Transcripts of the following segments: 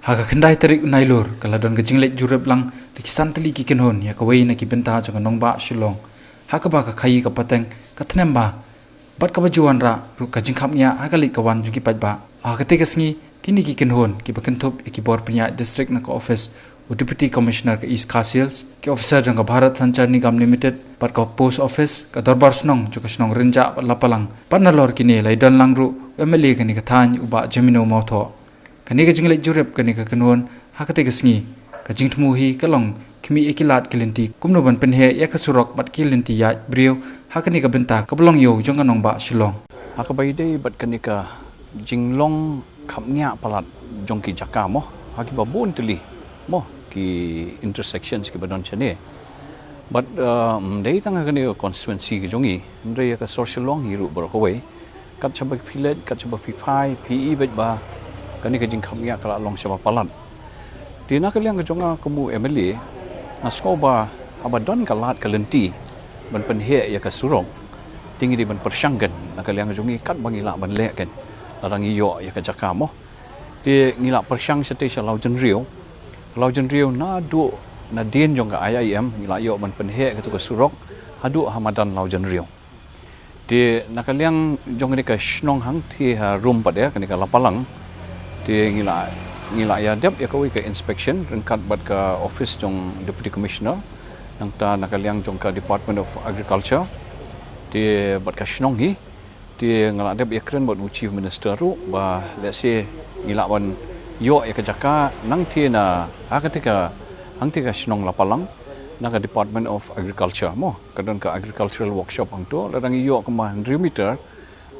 Haga kendai terik unailur kaladon gajing lek jurep lang likisan teli ki kenhon ya kawai na ki benta jong nong ba shilong. Haka ba ka khayi ka pateng ka thnem ba. Bat ka bajuan ra ru gajing khamnya haga lik kawan jong ki pat ba. Haga te kasngi kini ki kenhon ki bakenthop ki bor pnya district na ka office Deputy Commissioner ke East Khasiels ke officer jong ka Bharat Sanchar Nigam Limited pat ka post office ka dorbar snong jong ka snong renja lapalang panalor kini lai don lang ru MLA kani ka than uba jamino mautho kani ka jingle jurep kani ka kanun hakate ka sngi ka jingthmu hi kalong kimi ekilat kilinti kumno ban penhe ya ka surok bat kilinti ya brio hakani ka benta ka blong yo jong ka nong ba shilong hakabai dei bat kani ka jinglong khamnya palat jong ki jaka mo haki ba bon tuli mo ki intersections ki badon chane but dei tanga kani constituency ki jongi ndre ka social long hiru bor khowai kat chabak philet kat chabak phai pe bet ba kani ka jing khamya kala long saba palat tina ka liang ka jonga kumu MLA askoba abadon kalat kalenti ban penhe ya ka surong tinggi di ban persanggan nak liang ka jongi kat bangila ban le kan larang iyo ya ka jaka mo ti ngila persang station lau jenriu na du na din jong ka IIM ngila yo ban penhe ka tu ka surok hadu hamadan lau jenriu ti nakaliang jong ni ka snong hang thi room pad ya kani ka lapalang ti ngila ya dep ya kawi ka inspection rengkat bat ka office jong deputy commissioner nang ta nakaliang jong ka Department of Agriculture ti bat ka snong hi ti ngala dep ya kren bat chief minister ru ba let's say ngila ban yo ya ka jaka nang thi na akatika hang thi ka snong lapalang naka Department of Agriculture mo kadon ka agricultural workshop ang to larang iyo ka 100 meter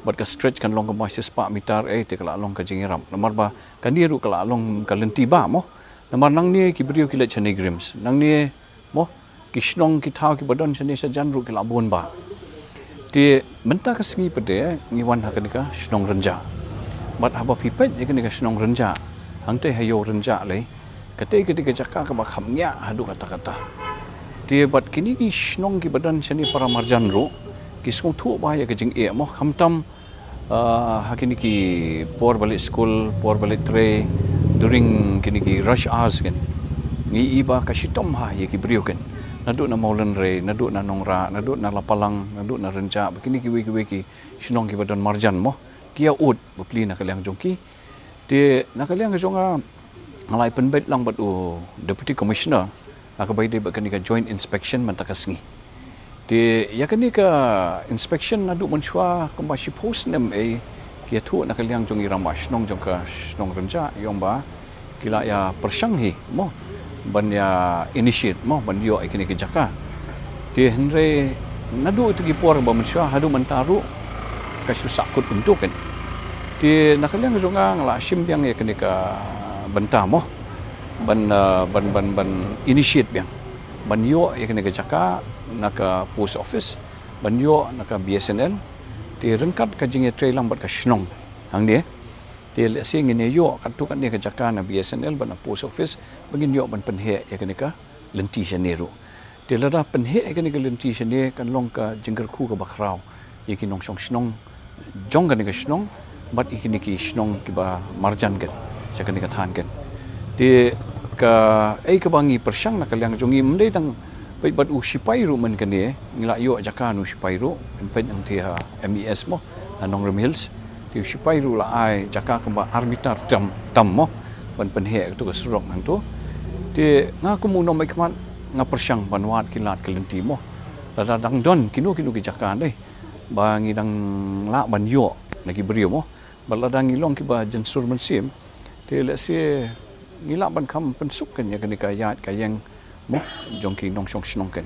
bat ka stretch kan long ka 6 meter te kala long ka jingiram namar ba kaniru kala long ka lenti ba mo namar nang ni ki brio ki le chane grims nang ni mo ki snong ki thau ki badon chane sa janru ki la bon ba ti menta ka singi pede ngiwan hakanika snong renja bat haba pipet ye kanika snong renja hangte hayo renja le kate ketika jaka ka ba khamnya hadu kata-kata ti bat kini ki snong ki badan chani para marjan ro ki skong thu ba ya kajing e mo khamtam hakini ki por balik school por balik tre during kini ki rush hours kan ni iba ka shitom ha ye ki brio kan nadu na maulan re nadu na nongra nadu na lapalang nadu na renja kini ki wiki snong ki badan marjan mo kia ud bupli na kaliang jongki ti na kaliang jonga ngalai penbet lang bat deputy commissioner akabai de bakani ka joint inspection mantakasngi ti yakani ka inspection nadu manchwa kamba shi post nem kia thu na kaliang jongi ramash nong jongka snong renja yomba kila ya persang hi mo ban ya initiate mo ban yo ikini ke jaka ti henre nadu tu ki por ba manchwa hadu mantaru kasusakut untuk kan ti nakaliang zonga ngala simbyang ya kenika benta mo ban initiate biang ban yo ya kenika jaka naka post office ban yo naka BSNL ti rengkat ka jinge trailang bat ka snong hang dia ti le sing ne yo katu kan dia ka jaka na BSNL ban post office bangin yo ban penhe ya kenika lenti janeiro ti lada penhe ya kenika lenti jane kan long ka jingger khu ka bakrau yaki nong song snong jong kan ka snong bat ikini ki snong ki ba marjan kan sakan ka than kan ti ka ka bangi persang na kalyang jongi mendai tang bat sipai ru man kan ni ngila yo jaka nu sipai ru pen ang ti MES mo nong rem hills ti sipai ru la ai jaka ka ba arbitar tam mo ban penhe tu ka surok nang tu ti nga ku mu no mai kman nga persang banwat kilat kelenti mo la dang don kinu ki jaka dai ba ngidang la ban yo lagi beriu mo baladang ilong ki ba jensur mensim te le se ngila ban kham pensuk kan ya kan ka yat ka yang mo jong ki nong song snong kan